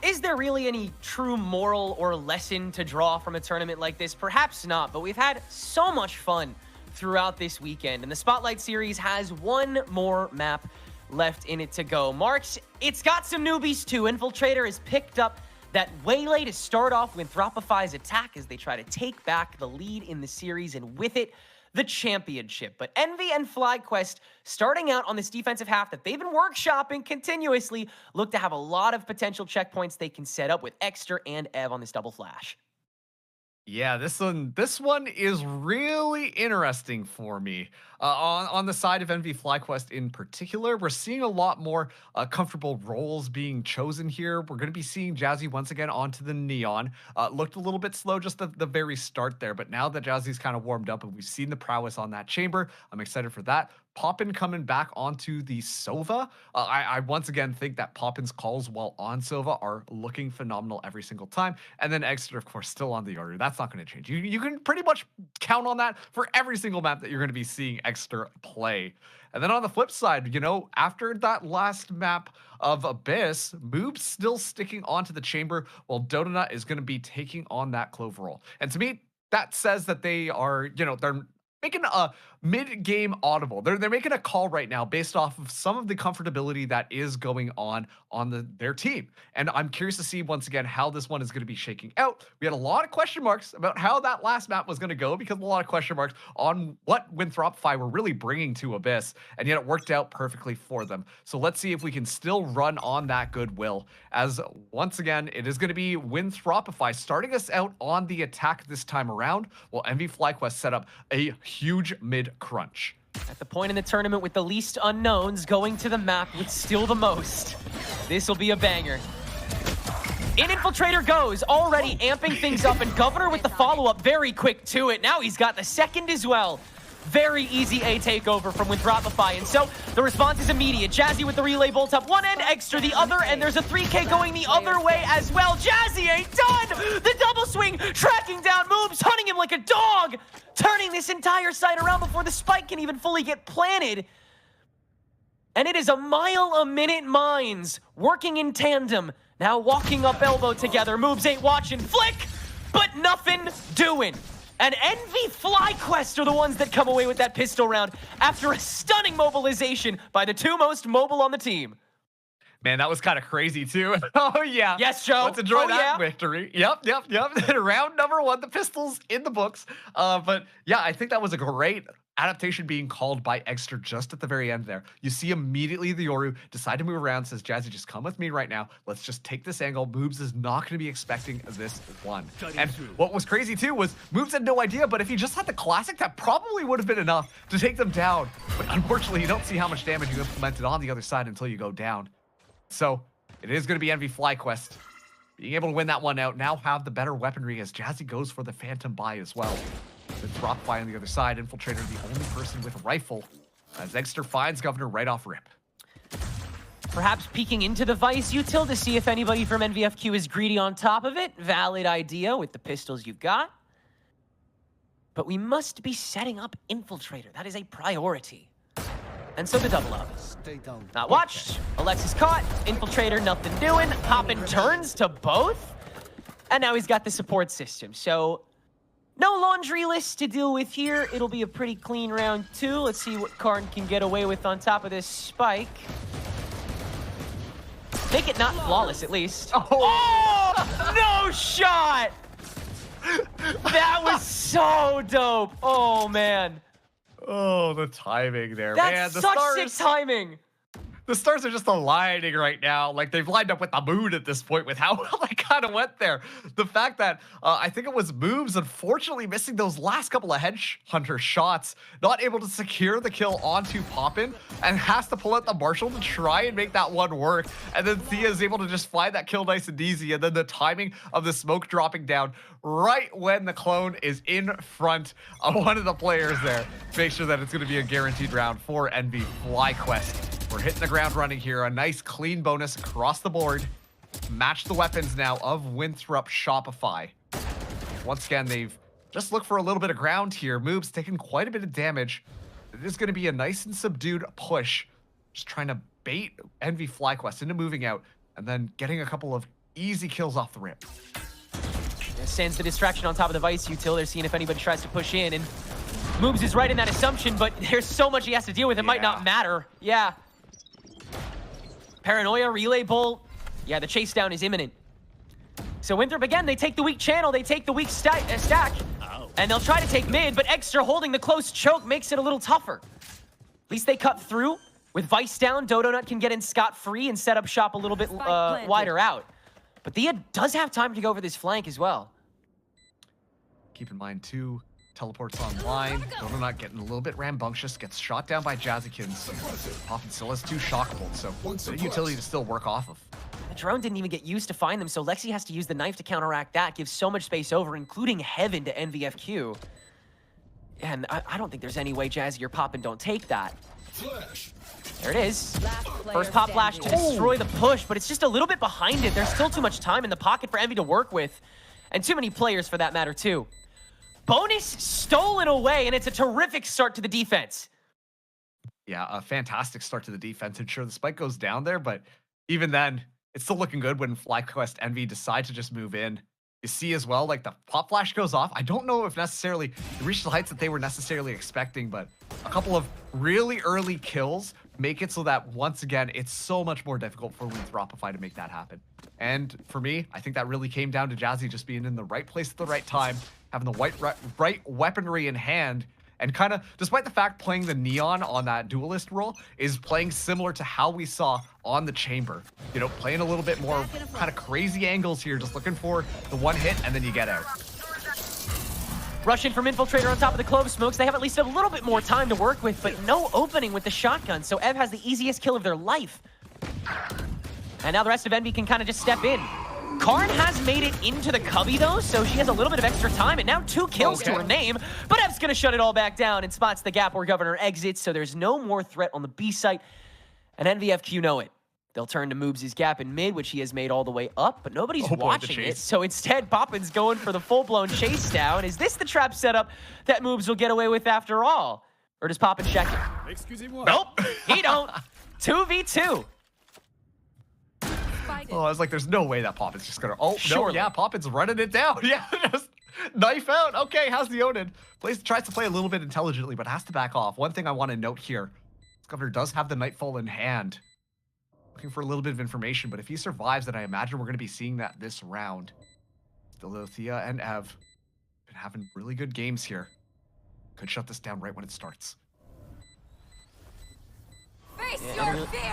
Is there really any true moral or lesson to draw from a tournament like this? Perhaps not, but we've had so much fun throughout this weekend, and the Spotlight Series has one more map left in it to go. Marks, it's got some newbies too. Infiltrator has picked up that waylay to start off Winthropify's attack as they try to take back the lead in the series, and with it, the championship. But Envy and FlyQuest, starting out on this defensive half that they've been workshopping continuously, look to have a lot of potential checkpoints they can set up with Exter and Ev on this double flash. Yeah, this one is really interesting for me. On the side of NV FlyQuest in particular, we're seeing a lot more comfortable roles being chosen here. We're going to be seeing Jazzy once again onto the Neon. Looked a little bit slow just at the very start there, but now that Jazzy's kind of warmed up and we've seen the prowess on that chamber, I'm excited for that. Poppin coming back onto the Sova. I once again think that Poppin's calls while on Sova are looking phenomenal every single time. And then Exeter, of course, still on the order. That's not going to change. You can pretty much count on that for every single map that you're going to be seeing Exeter play. And then on the flip side, you know, after that last map of Abyss, Moob's still sticking onto the chamber while Donut is going to be taking on that Clover role. And to me, that says that they are, you know, they're making a mid-game audible. They're making a call right now based off of some of the comfortability that is going on their team. And I'm curious to see once again how this one is going to be shaking out. We had a lot of question marks about how that last map was going to go because a lot of question marks on what Winthropify were really bringing to Abyss, and yet it worked out perfectly for them. So let's see if we can still run on that goodwill, as once again it is going to be Winthropify starting us out on the attack this time around, while NV FlyQuest set up a huge mid crunch. At the point in the tournament with the least unknowns going to the map with still the most. This will be a banger. In Infiltrator goes, already amping things up, and Governor with the follow-up very quick to it. Now he's got the second as well. Very easy A takeover from Winthropify, and so the response is immediate. Jazzy with the relay bolt up one end, Extra the other, and there's a 3K going the other way as well. Jazzy ain't done! The double swing, tracking down Moobs, hunting him like a dog, turning this entire side around before the spike can even fully get planted. And it is a mile-a-minute mines working in tandem, now walking up elbow together. Moobs ain't watching, flick, but nothing doing. And NV FlyQuest are the ones that come away with that pistol round after a stunning mobilization by the two most mobile on the team. Man, that was kind of crazy too. Oh yeah. Yes, Joe. Let's enjoy that victory. Yep. Round number one, the pistols in the books. But yeah, I think that was a great adaptation being called by Exter just at the very end there. You see immediately the Yoru decide to move around, says, Jazzy, just come with me right now. Let's just take this angle. Moobs is not going to be expecting this one. And what was crazy too was Moobs had no idea, but if he just had the classic, that probably would have been enough to take them down. But unfortunately, you don't see how much damage you implemented on the other side until you go down. So it is going to be NV FlyQuest being able to win that one out. Now have the better weaponry as Jazzy goes for the Phantom buy as well. The drop by on the other side. Infiltrator the only person with a rifle as Exter finds Governor right off rip. Perhaps peeking into the Vice util to see if anybody from NVFQ is greedy on top of it. Valid idea with the pistols you've got. But we must be setting up Infiltrator. That is a priority. And so the double up. Not watched. Alexis caught. Infiltrator, nothing doing. Poppin turns to both. And now he's got the support system. So no laundry list to deal with here. It'll be a pretty clean round two. Let's see what Karn can get away with on top of this spike. Make it not flawless, at least. Oh, no shot! That was so dope. Oh, man. Oh, the timing there, That's man. The such stars, sick timing. The stars are just aligning right now. Like, they've lined up with the moon at this point with how well they kind of went there. The fact that I think it was Moobs, unfortunately, missing those last couple of Headhunter shots, not able to secure the kill onto Poppin, and has to pull out the Marshall to try and make that one work. And then Thea is able to just find that kill nice and easy. And then the timing of the smoke dropping down right when the clone is in front of one of the players there. Make sure that it's going to be a guaranteed round for NV FlyQuest. We're hitting the ground running here. A nice clean bonus across the board. Match the weapons now of Winthrop Shopify. Once again, they've just looked for a little bit of ground here. Moobs taking quite a bit of damage. It is going to be a nice and subdued push. Just trying to bait NV FlyQuest into moving out and then getting a couple of Easy kills off the rip. Sends the distraction on top of the Vice util. They're seeing if anybody tries to push in, and Moobs is right in that assumption, but there's so much he has to deal with, it might not matter. Yeah. Paranoia, relay bolt. Yeah, the chase down is imminent. So Winthrop, again, they take the weak channel, they take the weak stack, and they'll try to take mid, but Extra holding the close choke makes it a little tougher. At least they cut through. With Vice down, Dodo Nut can get in scot-free and set up shop a little bit wider out. But Thea does have time to go over this flank as well. Keep in mind, too, teleports online. Dodo Nut getting a little bit rambunctious, gets shot down by Jazzykins. Poppin still has 2 shockable, so the utility to still work off of. The drone didn't even get used to find them, so Lexi has to use the knife to counteract that, gives so much space over, including Heaven to NVFQ. And I don't think there's any way Jazzy or Poppin don't take that. There it is. First pop flash to destroy the push, but it's just a little bit behind it. There's still too much time in the pocket for Envy to work with, and too many players for that matter, too. Bonus stolen away, and it's a terrific start to the defense. Yeah, a fantastic start to the defense. Ensure the spike goes down there, but even then, it's still looking good when FlyQuest Envy decide to just move in. You see as well, like the pop flash goes off. I don't know if necessarily it reached the heights that they were necessarily expecting, but a couple of really early kills make it so that once again, it's so much more difficult for Winthropify to make that happen. And for me, I think that really came down to Jazzy just being in the right place at the right time, having the right weaponry in hand, and kind of, despite the fact playing the Neon on that duelist role is playing similar to how we saw on the Chamber. You know, playing a little bit more kind of crazy angles here, just looking for the one hit and then you get out. Rush in from Infiltrator on top of the Clove Smokes. They have at least a little bit more time to work with, but no opening with the shotgun, so Ev has the easiest kill of their life. And now the rest of Envy can kind of just step in. Karn has made it into the cubby though, so she has a little bit of extra time, and now 2 kills to her name, but Ev's gonna shut it all back down and spots the gap where Governor exits, so there's no more threat on the B site, and NVFQ know it. They'll turn to Moobs' gap in mid, which he has made all the way up, but nobody's watching it, so instead Poppin's going for the full-blown chase down. Is this the trap setup that Moobs will get away with after all? Or does Poppin check it? Nope, he don't. 2v2. Oh, I was like, there's no way that Poppin's just gonna... Oh, Surely. no, yeah, Poppin's running it down. Yeah, just knife out. Okay, how's the Onin? Tries to play a little bit intelligently, but has to back off. One thing I want to note here, this Governor does have the Nightfall in hand. Looking for a little bit of information, but if he survives, then I imagine we're going to be seeing that this round. Still, Thea and Ev been having really good games here. Could shut this down right when it starts.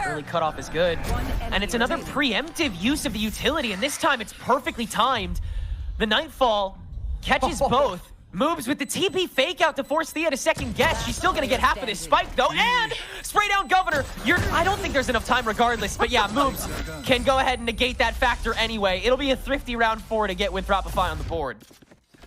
Early cutoff is good. And it's another preemptive use of the utility, and this time it's perfectly timed. The Nightfall catches both. Moves with the TP fake out to force Thea to second guess. She's still gonna get half of this spike though, and spray down Governor. I don't think there's enough time regardless, but yeah, Moves can go ahead and negate that factor anyway. It'll be a Thrifty round 4 to get Winthropify on the board.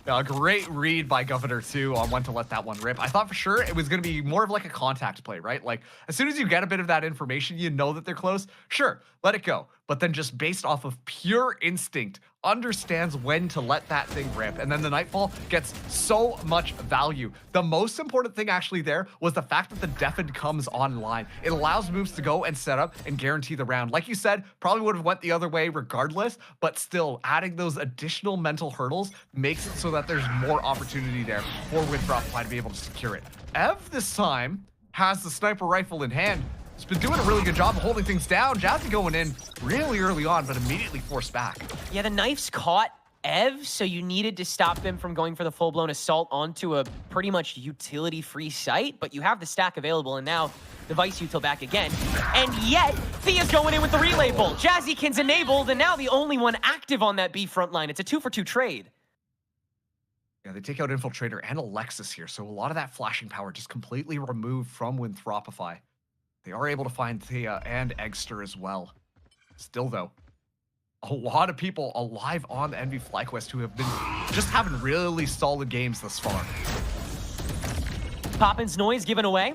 A great read by Governor, too, on when to let that one rip. I thought for sure it was going to be more of like a contact play, right? Like, as soon as you get a bit of that information, you know that they're close. Sure, let it go. But then just based off of pure instinct, understands when to let that thing rip. And then the Nightfall gets so much value. The most important thing actually there was the fact that the Deafened comes online. It allows Moves to go and set up and guarantee the round. Like you said, probably would have went the other way regardless, but still adding those additional mental hurdles makes it so that there's more opportunity there for Winthropify to be able to secure it. Ev this time has the sniper rifle in hand. He's been doing a really good job of holding things down. Jazzy going in really early on, but immediately forced back. Yeah, the knife's caught Ev, so you needed to stop him from going for the full-blown assault onto a pretty much utility-free site, but you have the stack available, and now the Vice util back again. And yet, Thea's going in with the relay bolt. Jazzykins enabled, and now the only one active on that B front line. It's a 2-for-2 trade. Yeah, they take out Infiltrator and Alexis here, so a lot of that flashing power just completely removed from Winthropify. They are able to find Thea and Eggster as well. Still, though, a lot of people alive on the NV FlyQuest who have been just having really solid games thus far. Poppin's noise given away.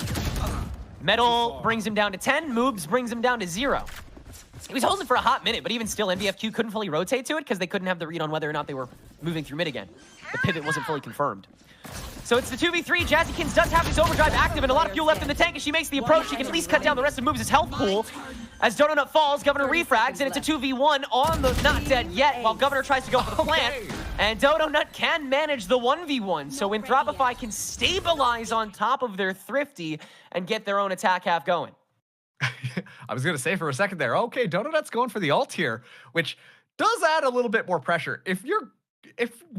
Metal brings him down to 10. Moobs brings him down to 0. He was holding for a hot minute, but even still, NVFQ couldn't fully rotate to it because they couldn't have the read on whether or not they were moving through mid again. The pivot wasn't fully confirmed. So it's the 2v3. Jazzykins does have his overdrive active and a lot of fuel left in the tank. As she makes the approach, she can at least cut down the rest of Moves' health pool. As Donut falls, Governor refrags, and it's a 2v1 on the not dead yet, while Governor tries to go for the plant. And Donut can manage the 1v1, so Winthropify can stabilize on top of their Thrifty and get their own attack half going. I was going to say for a second there, okay, Donut's going for the ult here, which does add a little bit more pressure.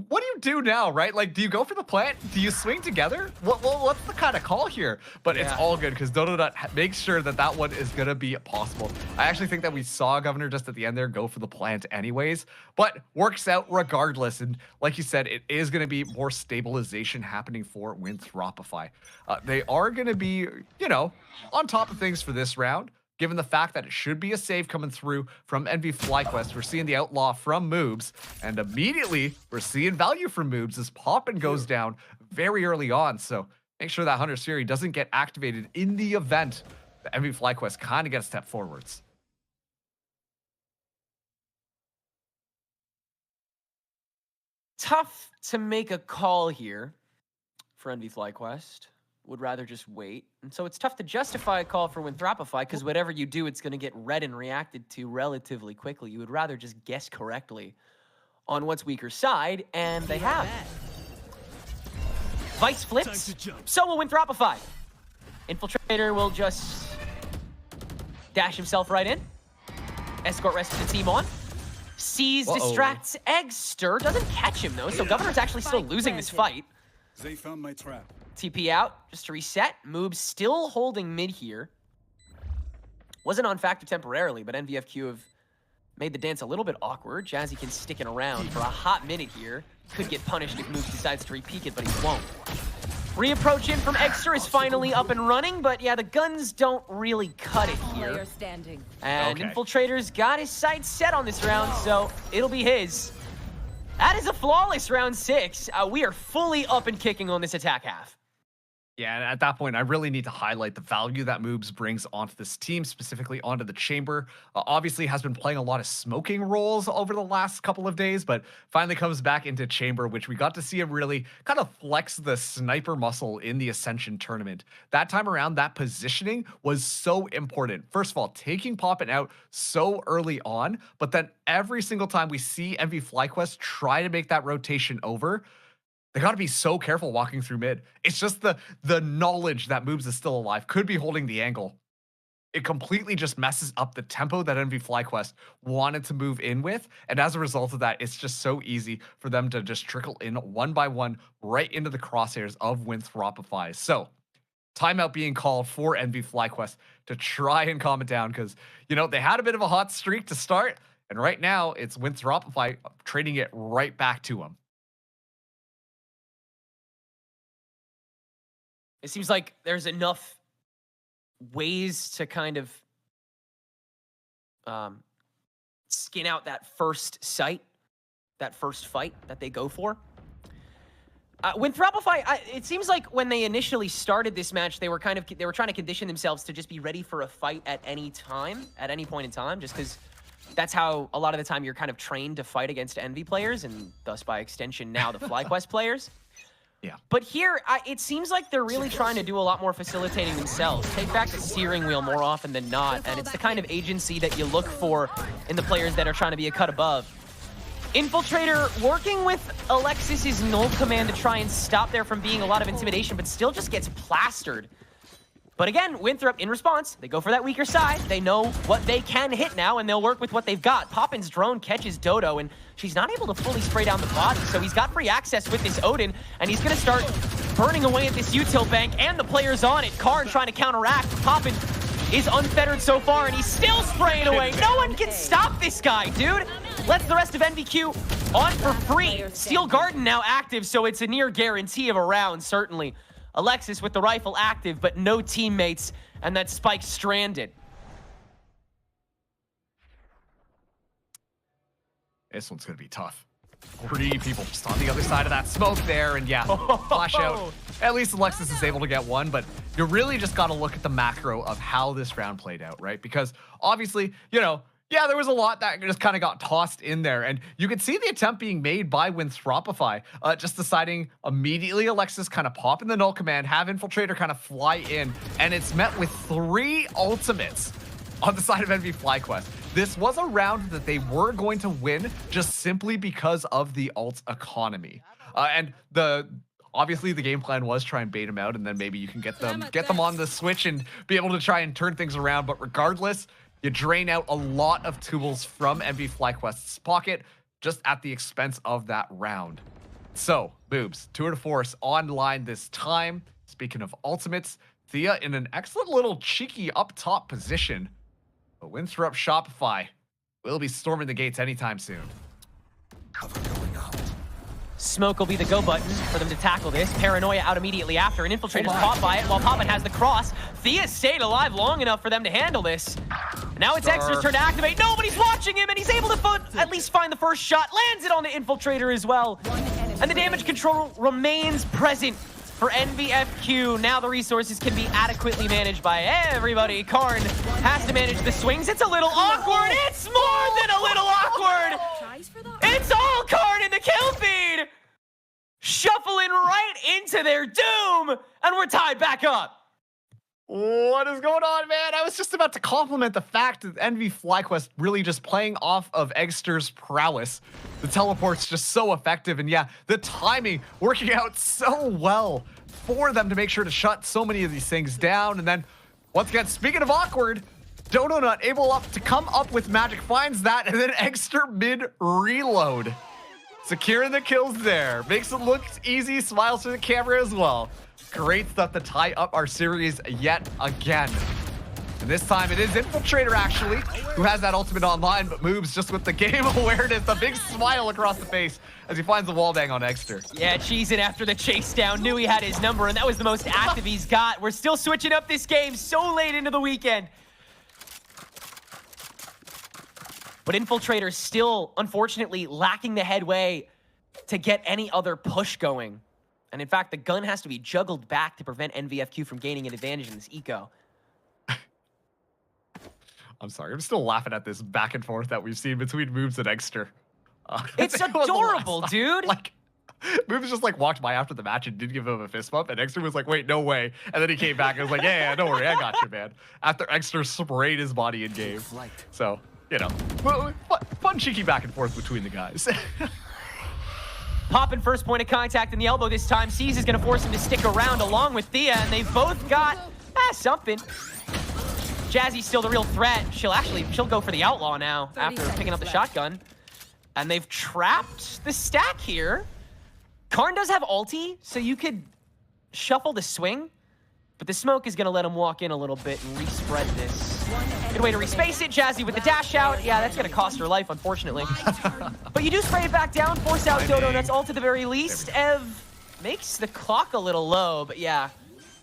What do you do now, right? Like, do you go for the plant? Do you swing together? What's the kind of call here? But it's all good because Donut makes sure that that one is going to be possible. I actually think that we saw Governor just at the end there go for the plant anyways, but works out regardless. And like you said, it is going to be more stabilization happening for Winthropify. They are going to be, you know, on top of things for this round. Given the fact that it should be a save coming through from NVFlyQuest, we're seeing the outlaw from Moobs, and immediately we're seeing value from Moobs as Poppin goes down very early on. So make sure that Hunter's Fury doesn't get activated in the event that NVFlyQuest kind of gets a step forwards. Tough to make a call here for NVFlyQuest. Would rather just wait. And so it's tough to justify a call for Winthropify because whatever you do, it's going to get read and reacted to relatively quickly. You would rather just guess correctly on what's weaker side, and they have. Vice flips, so will Winthropify. Infiltrator will just dash himself right in. Escort rest of the team on. Sees, distracts, Eggster. Doesn't catch him though, so Governor's actually still losing this fight. They found my trap. TP out, just to reset. Moobs still holding mid here. Wasn't on factor temporarily, but NVFQ have made the dance a little bit awkward. Jazzykins sticking around for a hot minute here. Could get punished if Moobs decides to re-peek it, but he won't. Reapproach in from Eggster is finally up and running, but yeah, the guns don't really cut it here. And Infiltrator's got his sights set on this round, so it'll be his. That is a flawless round 6. We are fully up and kicking on this attack half. Yeah, and at that point, I really need to highlight the value that Moobs brings onto this team, specifically onto the chamber. Obviously has been playing a lot of smoking roles over the last couple of days, but finally comes back into chamber, which we got to see him really kind of flex the sniper muscle in the Ascension tournament. That time around, that positioning was so important. First of all, taking Poppin out so early on, but then every single time we see NVFlyQuest try to make that rotation over, they got to be so careful walking through mid. It's just the knowledge that Moobs is still alive, could be holding the angle. It completely just messes up the tempo that NVFlyQuest wanted to move in with. And as a result of that, it's just so easy for them to just trickle in one by one right into the crosshairs of Winthropify. So timeout being called for NVFlyQuest to try and calm it down because, you know, they had a bit of a hot streak to start. And right now it's Winthropify trading it right back to them. It seems like there's enough ways to kind of skin out that first sight, that first fight that they go for. Winthropify, it seems like when they initially started this match, they were trying to condition themselves to just be ready for a fight at any time, at any point in time, just because that's how a lot of the time you're kind of trained to fight against Envy players, and thus by extension now the FlyQuest players. Yeah. But here, it seems like they're really trying to do a lot more facilitating themselves. Take back the steering wheel more often than not, and it's the kind of agency that you look for in the players that are trying to be a cut above. Infiltrator working with Alexis's null command to try and stop there from being a lot of intimidation, but still just gets plastered. But again, Winthrop, in response, they go for that weaker side. They know what they can hit now, and they'll work with what they've got. Poppin's drone catches Dodo, and she's not able to fully spray down the body, so he's got free access with this Odin, and he's going to start burning away at this util bank, and the players on it. Karn trying to counteract. Poppin is unfettered so far, and he's still spraying away. No one can stop this guy, dude. Lets the rest of NVQ on for free. Steel Garden now active, so it's a near guarantee of a round, certainly. Alexis with the rifle active, but no teammates, and that Spike stranded. This one's going to be tough. 3 people just on the other side of that smoke there, and yeah, flash out. At least Alexis is able to get one, but you really just got to look at the macro of how this round played out, right? Because obviously, you Yeah, there was a lot that just kind of got tossed in there. And you could see the attempt being made by Winthropify, just deciding immediately Alexis kind of pop in the null command, have Infiltrator kind of fly in, and it's met with 3 ultimates on the side of NV FlyQuest. This was a round that they were going to win just simply because of the ult economy. Obviously, the game plan was try and bait them out, and then maybe you can get them on the switch and be able to try and turn things around. But regardless, you drain out a lot of tools from NV FlyQuest's pocket just at the expense of that round. So, Boobs, Tour de Force online this time. Speaking of ultimates, Thea in an excellent little cheeky up top position. But Winthrop Shopify will be storming the gates anytime soon. Cover going up. Smoke will be the go button for them to tackle this. Paranoia out immediately after. An Infiltrator's caught by it while Poppin has the cross. Thea stayed alive long enough for them to handle this. Now it's Extra's turn to activate. Nobody's watching him, and he's able to at least find the first shot. Lands it on the Infiltrator as well. And the damage control remains present for NVFQ. Now the resources can be adequately managed by everybody. Karn has to manage the swings. It's a little awkward. It's more than a little awkward. It's all Karn in the kill feed. Shuffling right into their doom. And we're tied back up. What is going on, man? I was just about to compliment the fact that NV FlyQuest really just playing off of Eggster's prowess. The teleport's just so effective, and yeah, the timing working out so well for them to make sure to shut so many of these things down. And then, once again, speaking of awkward, Donut able to come up with magic, finds that, and then Eggster mid-reload. Securing the kills there. Makes it look easy, smiles to the camera as well. Great stuff to tie up our series yet again. And this time it is Infiltrator, actually, who has that ultimate online, but moves just with the game awareness. A big smile across the face as he finds the wallbang on Eggster. Yeah, cheesing after the chase down. Knew he had his number, and that was the most active he's got. We're still switching up this game so late into the weekend. But Infiltrator's still, unfortunately, lacking the headway to get any other push going. And in fact, the gun has to be juggled back to prevent NVFQ from gaining an advantage in this eco. I'm sorry, I'm still laughing at this back and forth that we've seen between Moobs and Eggster. It's adorable, dude. Like, Moobs just like walked by after the match and did give him a fist bump, and Eggster was like, wait, no way. And then he came back and was like, yeah, don't worry, I got you, man. After Eggster sprayed his body in game. So, you know, fun cheeky back and forth between the guys. Poppin' first point of contact in the elbow this time. Seas is going to force him to stick around along with Thea, and they've both got something. Jazzy's still the real threat. She'll go for the outlaw now after picking up the shotgun. And they've trapped the stack here. Karn does have ulti, so you could shuffle the swing, but the smoke is going to let him walk in a little bit and respread this. Good way to respace it. Jazzy with the dash out. Yeah, that's going to cost her life, unfortunately. But you do spray it back down, force out Dodo, and that's ult at the very least. Ev makes the clock a little low, but yeah.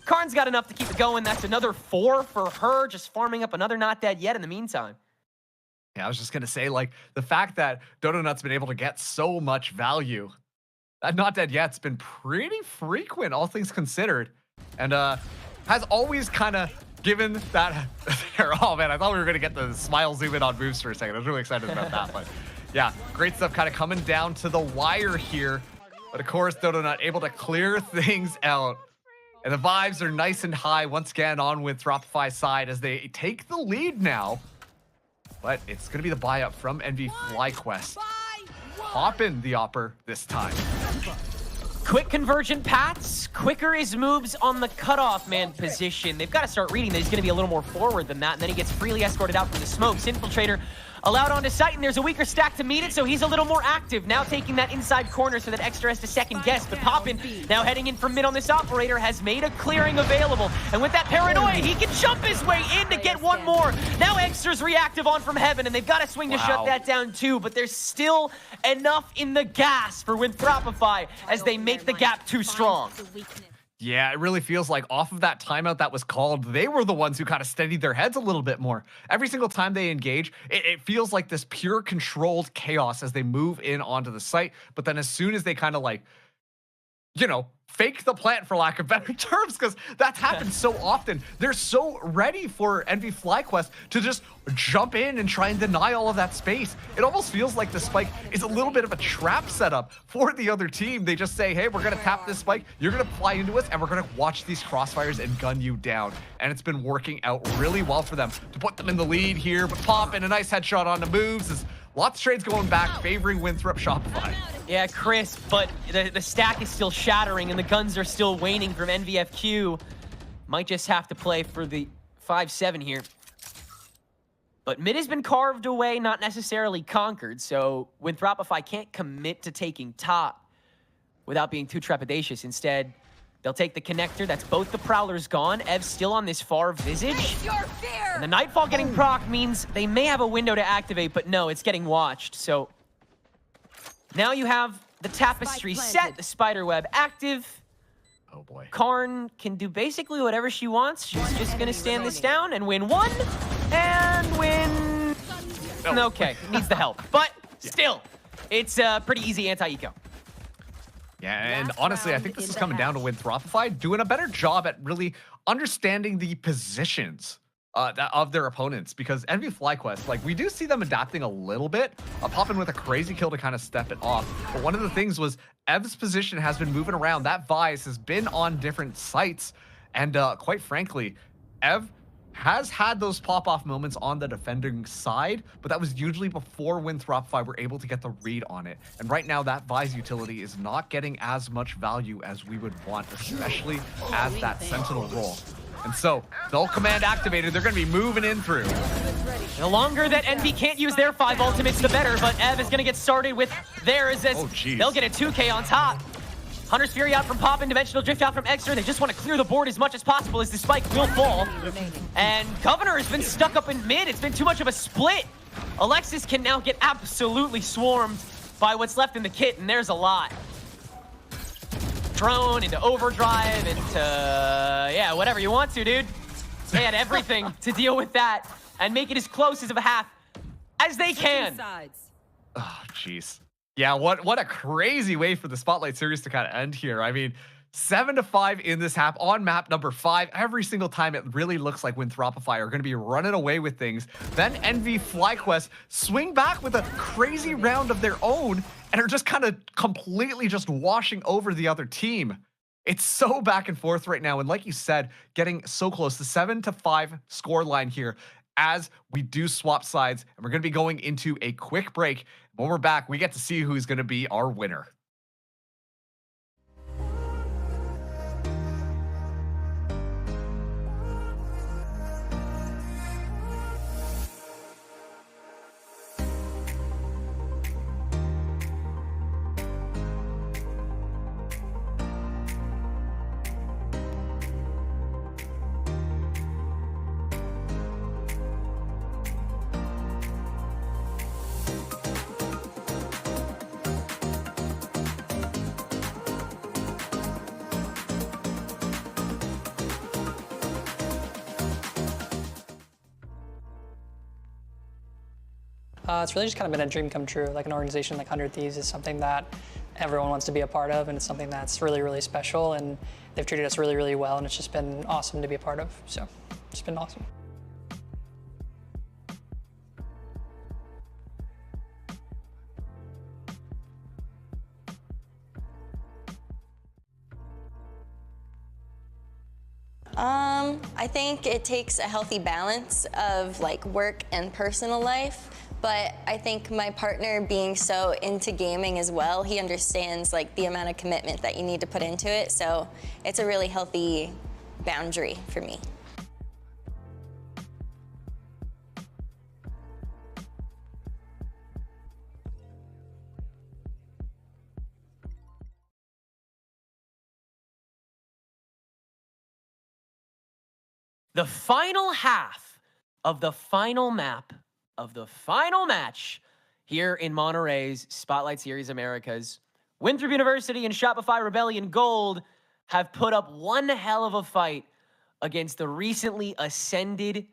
Karn's got enough to keep it going. That's another 4 for her, just farming up another not dead yet in the meantime. Yeah, I was just going to say, like, the fact that Dodo Nut's been able to get so much value, that not dead yet's been pretty frequent, all things considered. And has always kind of given that oh man, I thought we were gonna get the smile zoom in on moves for a second. I was really excited about that, but yeah, great stuff kind of coming down to the wire here. But of course, Dodo Nut able to clear things out. And the vibes are nice and high once again on Winthropify's side as they take the lead now. But it's gonna be the buy up from NV FlyQuest. Poppin' the upper this time. Quick convergent paths, quicker his moves on the cutoff man position. They've got to start reading that he's going to be a little more forward than that, and then he gets freely escorted out from the smokes. Infiltrator allowed onto site, and there's a weaker stack to meet it, so he's a little more active. Now taking that inside corner so that Extra has to second guess. But Poppin, now heading in from mid on this operator, has made a clearing available. And with that paranoia, he can jump his way in to get one more. Now Extra's reactive on from heaven, and they've got to swing to shut that down too. But there's still enough in the gas for Winthropify as they make the gap too strong. Yeah, it really feels like off of that timeout that was called, they were the ones who kind of steadied their heads a little bit more. Every single time they engage, it feels like this pure controlled chaos as they move in onto the site. But then as soon as they kind of like, you know, fake the plant, for lack of better terms, because that's happened so often. They're so ready for NV FlyQuest to just jump in and try and deny all of that space. It almost feels like the spike is a little bit of a trap setup for the other team. They just say, hey, we're going to tap this spike, you're going to fly into us, and we're going to watch these crossfires and gun you down. And it's been working out really well for them to put them in the lead here, but Pop in a nice headshot on the moves is lots of trades going back, favoring Winthrop Shopify. Yeah, Chris, but the stack is still shattering and the guns are still waning from NVFQ. Might just have to play for the 5-7 here. But mid has been carved away, not necessarily conquered, so Winthropify can't commit to taking top without being too trepidatious. Instead, they'll take the connector. That's both the Prowlers gone. Ev's still on this far Visage. And the Nightfall getting proc means they may have a window to activate, but no, it's getting watched. So now you have the Tapestry set, the Spiderweb active. Oh boy. Karn can do basically whatever she wants. She's just gonna stand this down and win one, and win... Oh. Okay, needs the help. But still, it's a pretty easy anti-eco. Yeah, and honestly, I think this is coming down to Winthropify doing a better job at really understanding the positions of their opponents, because NV FlyQuest, like, we do see them adapting a little bit, popping with a crazy kill to kind of step it off. But one of the things was Ev's position has been moving around. That Vice has been on different sites, and quite frankly, Ev has had those pop-off moments on the defending side, but that was usually before Winthropify were able to get the read on it. And right now, that Vice utility is not getting as much value as we would want, especially as that Sentinel role. And so, they'll command activated. They're going to be moving in through. The longer that NV can't use their 5 ultimates, the better, but Ev is going to get started with theirs as they'll get a 2K on top. Hunter's Fury out from Pop and Dimensional Drift out from Extra. They just want to clear the board as much as possible as the spike will fall. And Governor has been stuck up in mid. It's been too much of a split. Alexis can now get absolutely swarmed by what's left in the kit, and there's a lot. Drone into overdrive into, yeah, whatever you want to, dude. They had everything to deal with that and make it as close as of a half as they can. Oh, jeez. Yeah, what a crazy way for the Spotlight series to kind of end here. I mean, 7-5 in this half on map number 5. Every single time it really looks like Winthropify are going to be running away with things. Then NV FlyQuest swing back with a crazy round of their own and are just kind of completely just washing over the other team. It's so back and forth right now. And like you said, getting so close. The 7-5 score line here as we do swap sides. And we're going to be going into a quick break. When we're back, we get to see who's going to be our winner. It's really just kind of been a dream come true. Like, an organization like 100 Thieves is something that everyone wants to be a part of, and it's something that's really, really special, and they've treated us really, really well, and it's just been awesome to be a part of. So it's been awesome. I think it takes a healthy balance of like work and personal life, but I think my partner being so into gaming as well, he understands like the amount of commitment that you need to put into it, so it's a really healthy boundary for me. The final half of the final map of the final match here in Monterey's Spotlight Series Americas. Winthrop University and Shopify Rebellion Gold have put up one hell of a fight against the recently ascended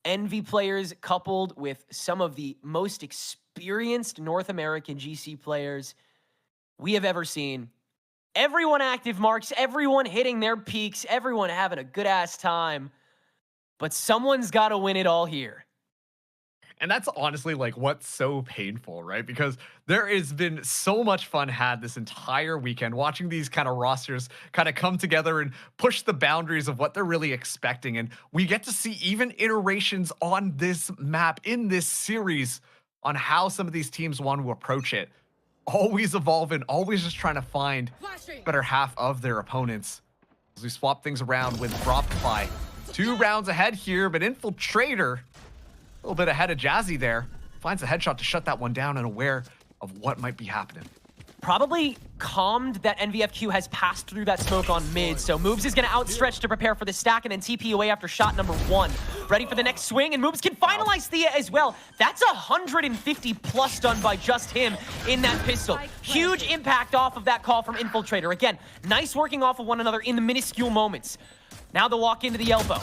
NV players, coupled with some of the most experienced North American GC players we have ever seen. Everyone active marks, everyone hitting their peaks, everyone having a good-ass time. But someone's got to win it all here. And that's honestly like what's so painful, right? Because there has been so much fun had this entire weekend watching these kind of rosters kind of come together and push the boundaries of what they're really expecting. And we get to see even iterations on this map in this series on how some of these teams want to approach it. Always evolving, always just trying to find better half of their opponents. As we swap things around with Winthropify. 2 rounds ahead here, but Infiltrator a little bit ahead of Jazzy there. Finds a headshot to shut that one down and aware of what might be happening. Probably calmed that NVFQ has passed through that smoke on mid, so Moobs is going to outstretch to prepare for the stack and then TP away after shot number 1. Ready for the next swing, and Moobs can finalize Thea as well. That's 150 plus done by just him in that pistol. Huge impact off of that call from Infiltrator. Again, nice working off of one another in the minuscule moments. Now they'll walk into the elbow.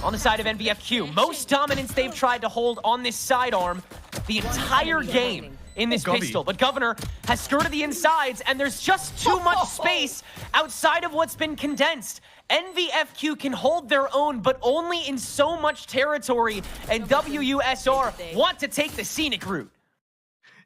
On the side of NVFQ, most dominance they've tried to hold on this sidearm the entire game in this pistol. But Governor has skirted the insides, and there's just too much space outside of what's been condensed. NVFQ can hold their own, but only in so much territory, and WUSR want to take the scenic route.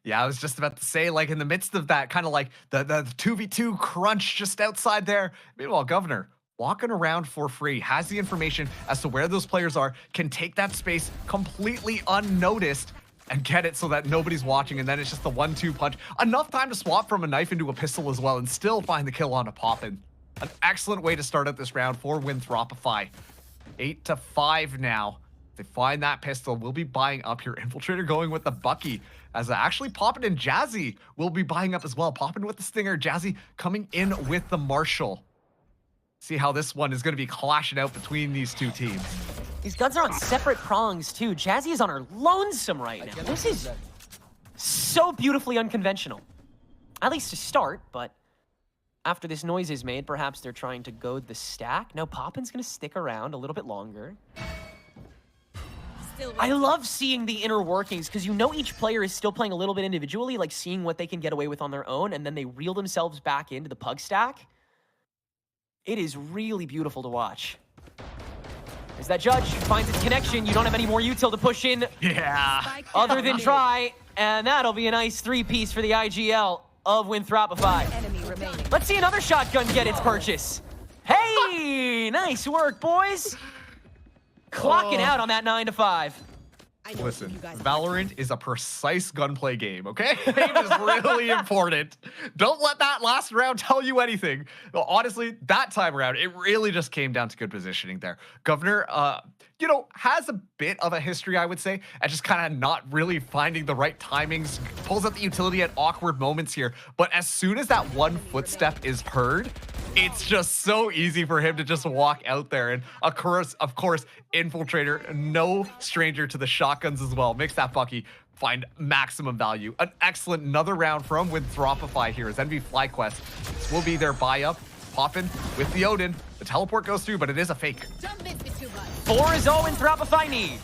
Yeah, I was just about to say, like, in the midst of that, kind of like the 2v2 crunch just outside there. Meanwhile, Governor walking around for free, has the information as to where those players are, can take that space completely unnoticed and get it so that nobody's watching, and then it's just the 1-2 punch. Enough time to swap from a knife into a pistol as well and still find the kill on a Poppin. An excellent way to start out this round for Winthropify. 8-5 now. If they find that pistol, we'll be buying up here. Infiltrator going with the Bucky, as actually Poppin and Jazzy will be buying up as well. Poppin with the Stinger, Jazzy coming in with the Marshall. See how this one is going to be clashing out between these two teams. These guns are on separate prongs, too. Jazzy is on her lonesome right now. This is so beautifully unconventional. At least to start, but after this noise is made, perhaps they're trying to goad the stack. No, Poppin's going to stick around a little bit longer. I love seeing the inner workings, because you know each player is still playing a little bit individually, like seeing what they can get away with on their own, and then they reel themselves back into the pug stack. It is really beautiful to watch. As that judge finds its connection, you don't have any more util to push in. Yeah. Other than try, and that'll be a nice 3-piece for the IGL of Winthropify. Let's see another shotgun get its purchase. Hey, nice work, boys. Clocking out on that 9-5. Listen, Valorant is a precise gunplay game, okay? It is really important. Don't let that last round tell you anything. Well, honestly, that time around, it really just came down to good positioning there. Governor, you know, has a bit of a history, I would say, at just kind of not really finding the right timings, pulls out the utility at awkward moments here. But as soon as that one footstep is heard, it's just so easy for him to just walk out there. And of course, Infiltrator, no stranger to the shotguns as well, makes that Bucky find maximum value. An excellent another round from Winthropify here as NV FlyQuest. This will be their buy-up. Poppin with the Odin. The teleport goes through, but it is a fake. 4 is all Winthropify need.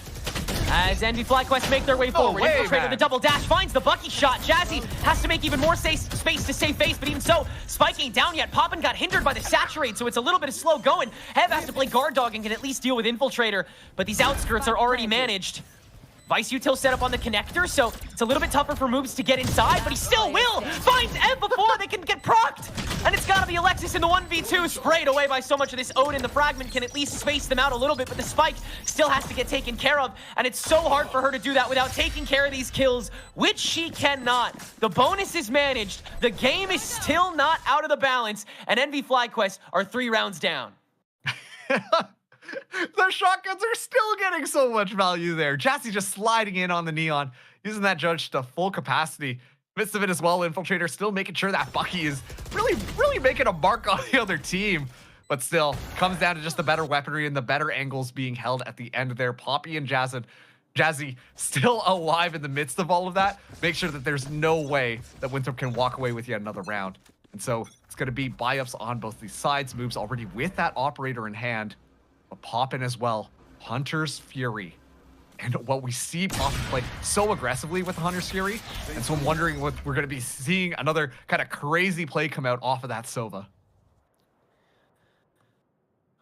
As NV FlyQuest make their way forward, Infiltrator, the double dash, finds the Bucky shot. Jazzy has to make even more space to save face, but even so, spiking down yet. Poppin got hindered by the saturate, so it's a little bit of slow going. Hev has to play guard dog and can at least deal with Infiltrator, but these outskirts are already managed. Vice util set up on the connector, so it's a little bit tougher for Moobs to get inside, but he still will! Finds Ev before they can get procced! And it's gotta be Alexis in the 1v2, sprayed away by so much of this Odin. The fragment can at least space them out a little bit, but the spike still has to get taken care of, and it's so hard for her to do that without taking care of these kills, which she cannot. The bonus is managed, the game is still not out of the balance, and NV FlyQuest are 3 rounds down. The shotguns are still getting so much value there. Jazzy just sliding in on the Neon, using that judge to full capacity. Midst of it as well, Infiltrator still making sure that Bucky is really making a mark on the other team. But still, comes down to just the better weaponry and the better angles being held at the end there. Poppy and Jazzy still alive in the midst of all of that. Make sure that there's no way that Winthrop can walk away with yet another round. And so it's going to be buy-ups on both these sides. Moves already with that operator in hand. But Poppin as well. Hunter's Fury. And what we see Poppy play so aggressively with the Hunter's Fury. And so I'm wondering what we're going to be seeing another kind of crazy play come out off of that Sova.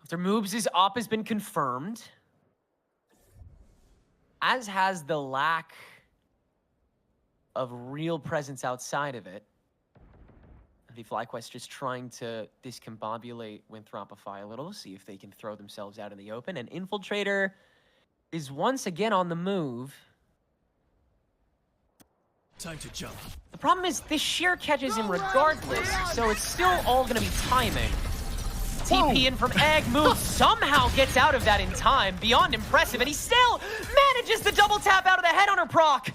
After Moobs' op has been confirmed, as has the lack of real presence outside of it. The FlyQuest just trying to discombobulate Winthropify a little, see if they can throw themselves out in the open. And Infiltrator is once again on the move. Time to jump. The problem is this sheer catches him regardless, so it's still all going to be timing. TP in from Egg, Move somehow gets out of that in time, beyond impressive, and he still manages to double tap out of the headhunter proc.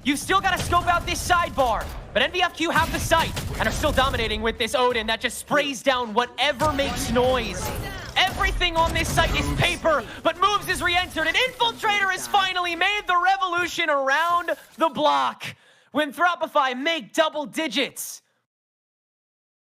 You've still got to scope out this sidebar, but NVFQ have the sight and are still dominating with this Odin that just sprays down whatever makes noise. Everything on this site is paper, but Moves is re-entered, and Infiltrator has finally made the revolution around the block. Winthropify make double digits.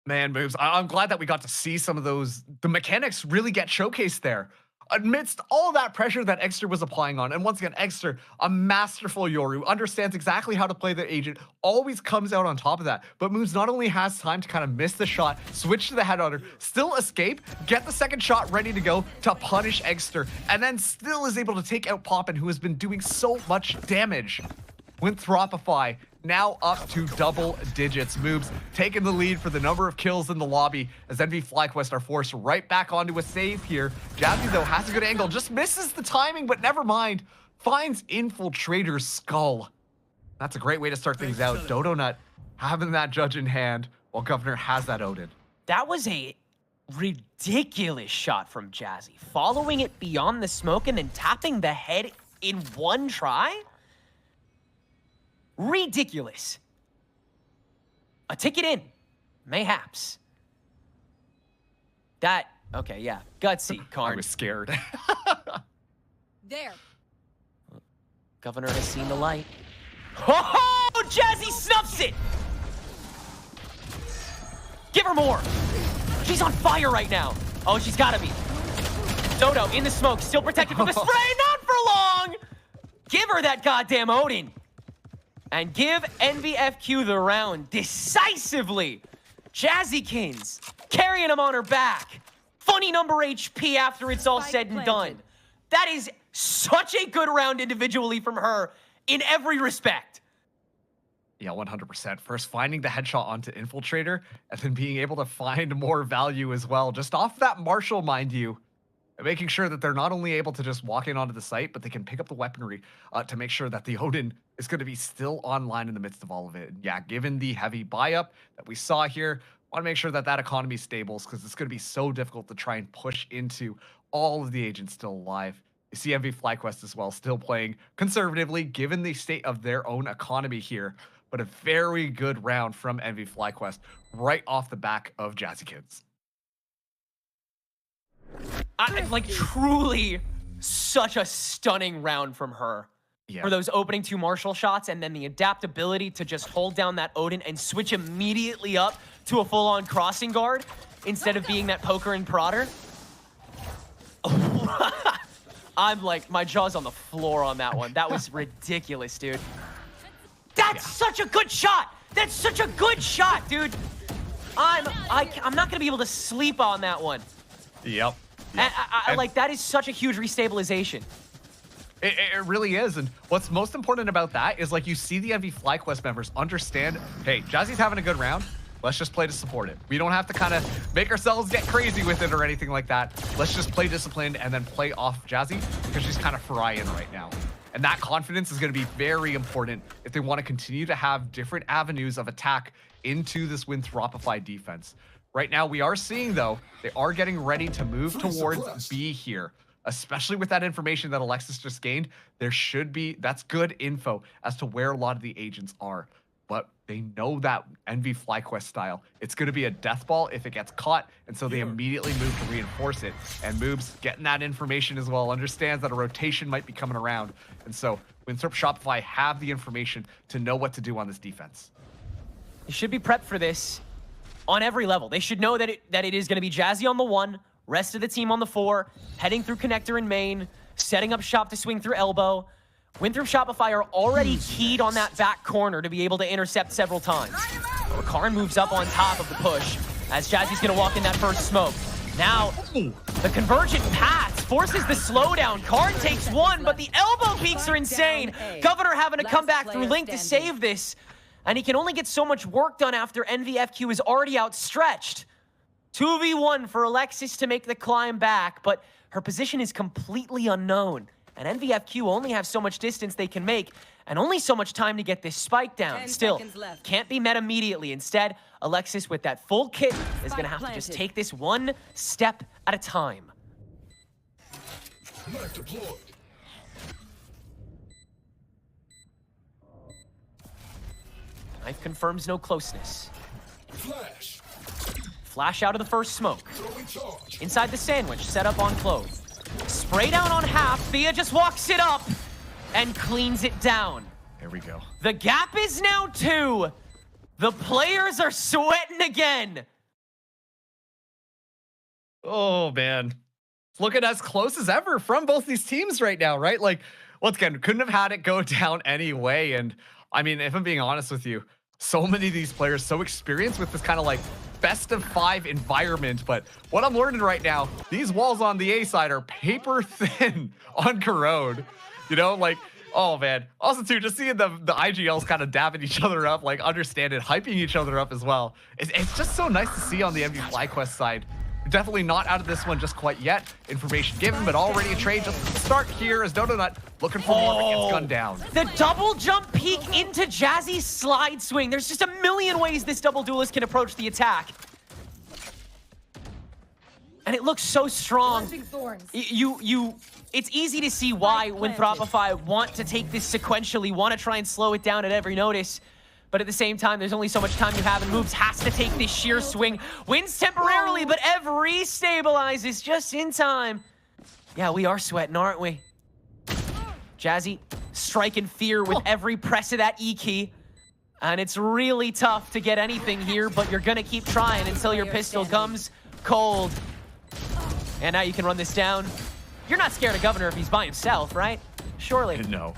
Man, Moves, I'm glad that we got to see some of those, the mechanics really get showcased there. Amidst all that pressure that Exter was applying on, and once again, Exter, a masterful Yoru, understands exactly how to play the agent, always comes out on top of that. But Moves not only has time to kind of miss the shot, switch to the headhunter, still escape, get the second shot ready to go to punish Exter, and then still is able to take out Poppin, who has been doing so much damage. Winthropify now up to double digits. Moves taking the lead for the number of kills in the lobby as NV FlyQuest are forced right back onto a save here. Jazzy, though, has a good angle, just misses the timing, but never mind. Finds Infiltrator's skull. That's a great way to start things out. Dodonut having that judge in hand while Governor has that Odin. That was a ridiculous shot from Jazzy. Following it beyond the smoke and then tapping the head in one try? Ridiculous. A ticket in, mayhaps. That, okay, yeah, gutsy, Karn. I was scared. There. Governor has seen the light. Oh, Jazzy snuffs it! Give her more. She's on fire right now. Oh, she's gotta be. Dodo in the smoke, still protected from the spray, not for long! Give her that goddamn Odin. And give NVFQ the round decisively. Jazzykins carrying him on her back. Funny number HP after it's all said and done. That is such a good round individually from her in every respect. Yeah, 100%. First, finding the headshot onto Infiltrator, and then being able to find more value as well. Just off that Marshall, mind you. Making sure that they're not only able to just walk in onto the site, but they can pick up the weaponry to make sure that the Odin is going to be still online in the midst of all of it. Yeah, given the heavy buy-up that we saw here, want to make sure that that economy stables because it's going to be so difficult to try and push into all of the agents still alive. You see NV FlyQuest as well, still playing conservatively, given the state of their own economy here, but a very good round from NV FlyQuest right off the back of Jazzykins. Like, truly such a stunning round from her. Yeah. For those opening two Marshall shots, and then the adaptability to just hold down that Odin and switch immediately up to a full-on crossing guard instead of being that poker and prodder. I'm like, my jaw's on the floor on that one. That was ridiculous, dude. That's such a good shot. That's such a good shot, dude. I'm not gonna be able to sleep on that one. Yep. And like, that is such a huge restabilization. It really is. And what's most important about that is, like, you see the NV FlyQuest members understand, hey, Jazzy's having a good round. Let's just play to support it. We don't have to kind of make ourselves get crazy with it or anything like that. Let's just play disciplined and then play off Jazzy because she's kind of frying right now. And that confidence is going to be very important if they want to continue to have different avenues of attack into this Winthropify defense. Right now, we are seeing, though, they are getting ready to move towards B here, especially with that information that Alexis just gained. There should be, that's good info as to where a lot of the agents are. But they know that NV FlyQuest style. It's going to be a death ball if it gets caught, and so they immediately move to reinforce it. And Moobs getting that information as well, understands that a rotation might be coming around. And so Winthropify have the information to know what to do on this defense. You should be prepped for this. On every level. They should know that it is going to be Jazzy on the 1, rest of the team on the 4, heading through connector and main, setting up shop to swing through elbow. Winthrop Shopify are already keyed on that back corner to be able to intercept several times. Karn moves up on top of the push as Jazzy's gonna walk in that first smoke. Now, the convergent pass forces the slowdown. Karn takes one, but the elbow peaks are insane. Governor having to come back through Link to save this, and he can only get so much work done after NVFQ is already outstretched. 2v1 for Alexis to make the climb back, but her position is completely unknown. And NVFQ only have so much distance they can make, and only so much time to get this spike down. 10 Still, seconds left. can't be met immediately. Instead, Alexis with that full kit is gonna have to just take this one step at a time. Knife deployed. Knife confirms no closeness. Flash. Flash out of the first smoke. Throwing charge. Inside the sandwich, set up on Clove. Spray down on half, Thea just walks it up and cleans it down. There we go. The gap is now 2. The players are sweating again. Oh, man. It's looking as close as ever from both these teams right now, right? Like, once again, couldn't have had it go down anyway. And I mean, if I'm being honest with you, so many of these players so experienced with this kind of like best of 5 environment. But what I'm learning right now, these walls on the A side are paper thin on Corrode. You know, like, oh man. Also too, just seeing the IGLs kind of dabbing each other up, like understand it, hyping each other up as well. It's just so nice to see on the MV FlyQuest side. Definitely not out of this one just quite yet. Information given, but already a trade. Just start here as Donut looking for more, but gets gunned down. The double jump peek into Jazzy's slide swing. There's just a million ways this double duelist can approach the attack. And it looks so strong. Launching thorns. It's easy to see why Winthropify want to take this sequentially, want to try and slow it down at every notice. But at the same time, there's only so much time you have, and Moves has to take this sheer swing. Wins temporarily, but Ev restabilizes just in time. Yeah, we are sweating, aren't we? Jazzy striking fear with every press of that E key. And it's really tough to get anything here, but you're gonna keep trying until your pistol comes cold. And now you can run this down. You're not scared of Governor if he's by himself, right? Surely. No.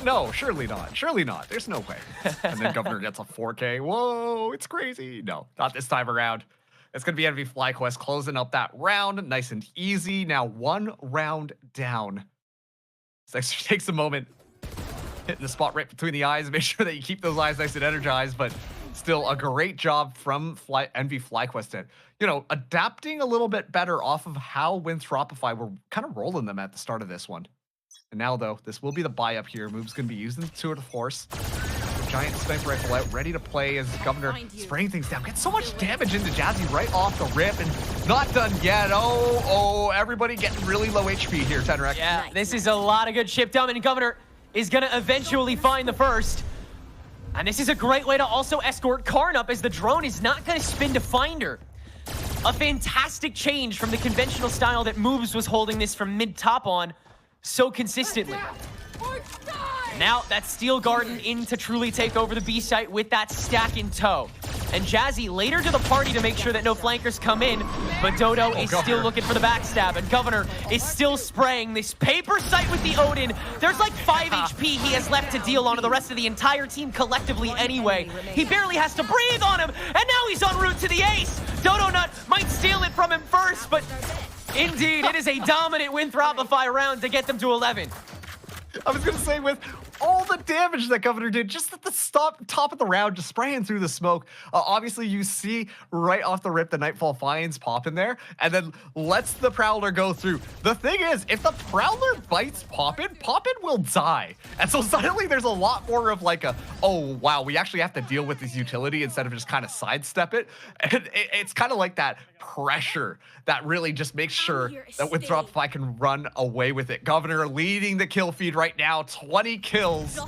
No, surely not. Surely not. There's no way. And then Governor gets a 4K. Whoa, it's crazy. No, not this time around. It's going to be NV FlyQuest closing up that round. Nice and easy. Now 1 round down. Dexter takes a moment, hitting the spot right between the eyes. Make sure that you keep those eyes nice and energized, but still a great job from NV FlyQuest at, you know, adapting a little bit better off of how Winthropify were kind of rolling them at the start of this one. And now, though, this will be the buy up here. Move's going to be using the tour de force. Giant sniper rifle out, ready to play as Governor spraying things down. Gets so much damage into Jazzy right off the rip, and not done yet. Oh, everybody getting really low HP here, Tenrek. Yeah, this is a lot of good chip down, and Governor is going to eventually find the first. And this is a great way to also escort Karn up, as the drone is not going to spin to find her. A fantastic change from the conventional style that Moves was holding this from mid-top on so consistently. Now that Steel Garden in to truly take over the B site with that stack in tow. And Jazzy later to the party to make sure that no flankers come in, but Dodo is still looking for the backstab, and Governor is still spraying this paper site with the Odin. There's like 5 HP he has left to deal onto the rest of the entire team collectively anyway. He barely has to breathe on him, and now he's en route to the ace. Dodo Nut might steal it from him first, but indeed, it is a dominant Winthropify round to get them to 11. I was going to say, with all the damage that Governor did just at the top of the round, just spraying through the smoke, obviously you see right off the rip the Nightfall finds Poppin there, and then lets the Prowler go through. The thing is, if the Prowler bites Poppin, Poppin will die. And so suddenly there's a lot more of like a, oh wow, we actually have to deal with this utility instead of just kind of sidestep it. And it's kind of like that pressure that really just makes sure that Winthropify can run away with it. Governor leading the kill feed right now, 20 kills.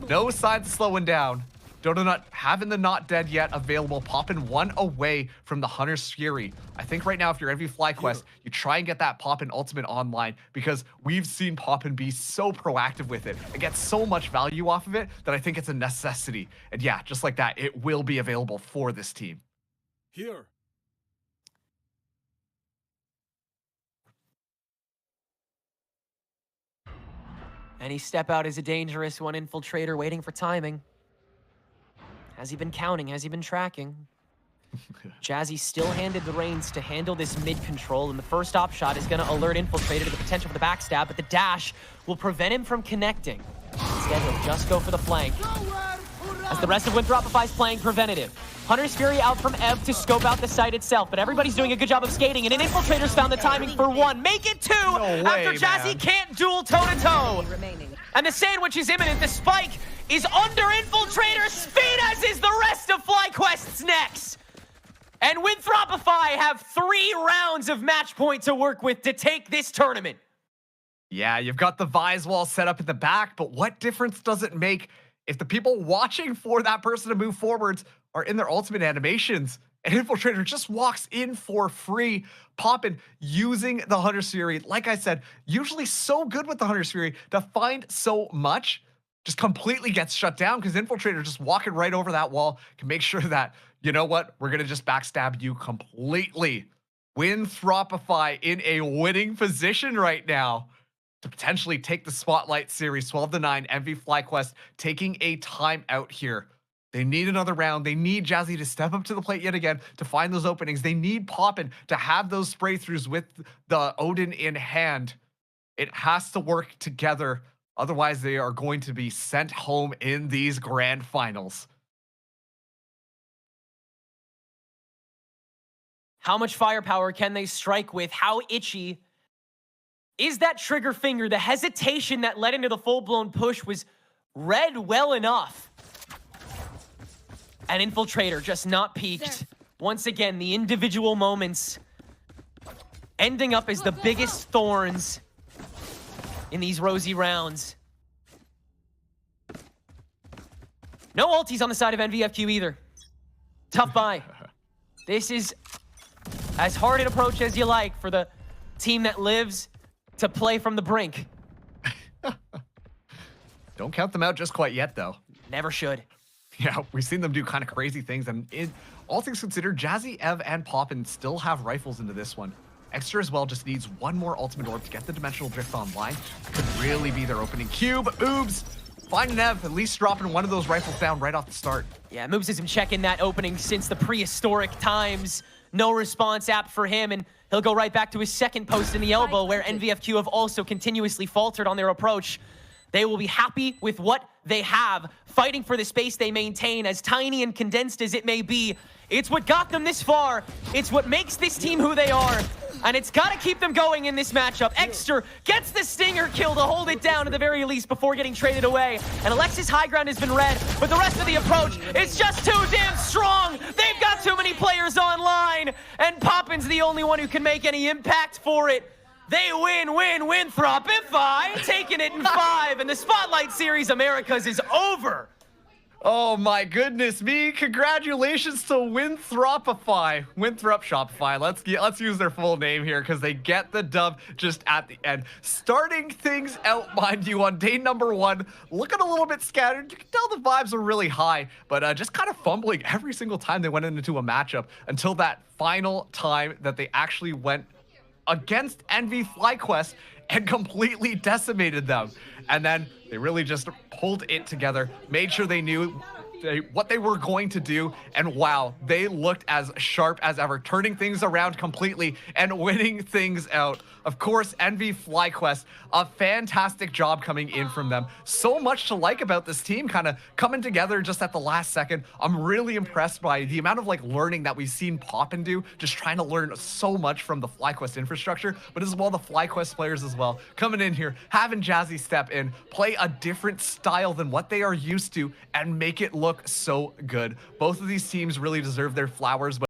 No signs of slowing down. Donut having the not dead yet available, popping 1 away from the Hunter's Fury. I think right now, if you're NV FlyQuest, you try and get that Poppin ultimate online, because we've seen Poppin be so proactive with it and get so much value off of it that I think it's a necessity. And yeah, just like that, it will be available for this team. Here. Any step out is a dangerous one. Infiltrator waiting for timing. Has he been counting? Has he been tracking? Jazzy still handed the reins to handle this mid control, and the first op shot is going to alert Infiltrator to the potential for the backstab, but the dash will prevent him from connecting. Instead, he'll just go for the flank. As the rest of Winthropify is playing preventative. Hunter's Fury out from Ev to scope out the site itself, but everybody's doing a good job of skating, and an Infiltrator's found the timing for one. Make it two after Jazzy can't duel toe-to-toe. And the sandwich is imminent. The spike is under Infiltrator. Speed as is the rest of FlyQuest's next. And Winthropify have 3 rounds of match point to work with to take this tournament. Yeah, you've got the Vise wall set up in the back, but what difference does it make if the people watching for that person to move forwards are in their ultimate animations? And Infiltrator just walks in for free, popping, using the Hunter's Fury. Like I said, usually so good with the Hunter's Fury to find so much, just completely gets shut down because Infiltrator just walking right over that wall can make sure that, you know what, we're going to just backstab you completely. Winthropify in a winning position right now to potentially take the Spotlight Series 12-9. FlyQuest taking a timeout here. They need another round. They need Jazzy to step up to the plate yet again to find those openings. They need Poppin to have those spray throughs with the Odin in hand. It has to work together. Otherwise, they are going to be sent home in these grand finals. How much firepower can they strike with? How itchy is that trigger finger? The hesitation that led into the full-blown push was read well enough. And Infiltrator just not peaked. Once again, the individual moments ending up as the biggest thorns in these rosy rounds. No ultis on the side of NVFQ either. Tough buy. This is as hard an approach as you like for the team that lives to play from the brink. Don't count them out just quite yet, though. Never should. Yeah, we've seen them do kind of crazy things, and all things considered, Jazzy, Ev, and Poppin still have rifles into this one. Extra as well just needs one more ultimate orb to get the dimensional drift online. Could really be their opening cube. Oobs finding Ev, at least dropping one of those rifles down right off the start. Yeah, Moobs has been checking that opening since the prehistoric times. No response app for him, and he'll go right back to his second post in the elbow, where NVFQ have also continuously faltered on their approach. They will be happy with what they have, fighting for the space they maintain, as tiny and condensed as it may be. It's what got them this far. It's what makes this team who they are. And it's got to keep them going in this matchup. Extra gets the Stinger kill to hold it down at the very least before getting traded away. And Alexis' high ground has been read, but the rest of the approach is just too damn strong. They've got too many players online, and Poppin's the only one who can make any impact for it. They win, Winthropify, taking it in 5, and the Spotlight Series Americas is over. Oh my goodness me, congratulations to Winthropify. Shopify, let's use their full name here because they get the dub just at the end. Starting things out, mind you, on day number 1, looking a little bit scattered. You can tell the vibes are really high, but just kind of fumbling every single time they went into a matchup until that final time that they actually went against FlyQuest and completely decimated them. And then they really just pulled it together, made sure they knew what they were going to do, and wow, they looked as sharp as ever, turning things around completely and winning things out. Of course, FlyQuest, a fantastic job coming in from them. So much to like about this team, kind of coming together just at the last second. I'm really impressed by the amount of learning that we've seen Poppin do, just trying to learn so much from the FlyQuest infrastructure, but as well the FlyQuest players as well, coming in here, having Jazzy step in, play a different style than what they are used to, and make it look so good. Both of these teams really deserve their flowers.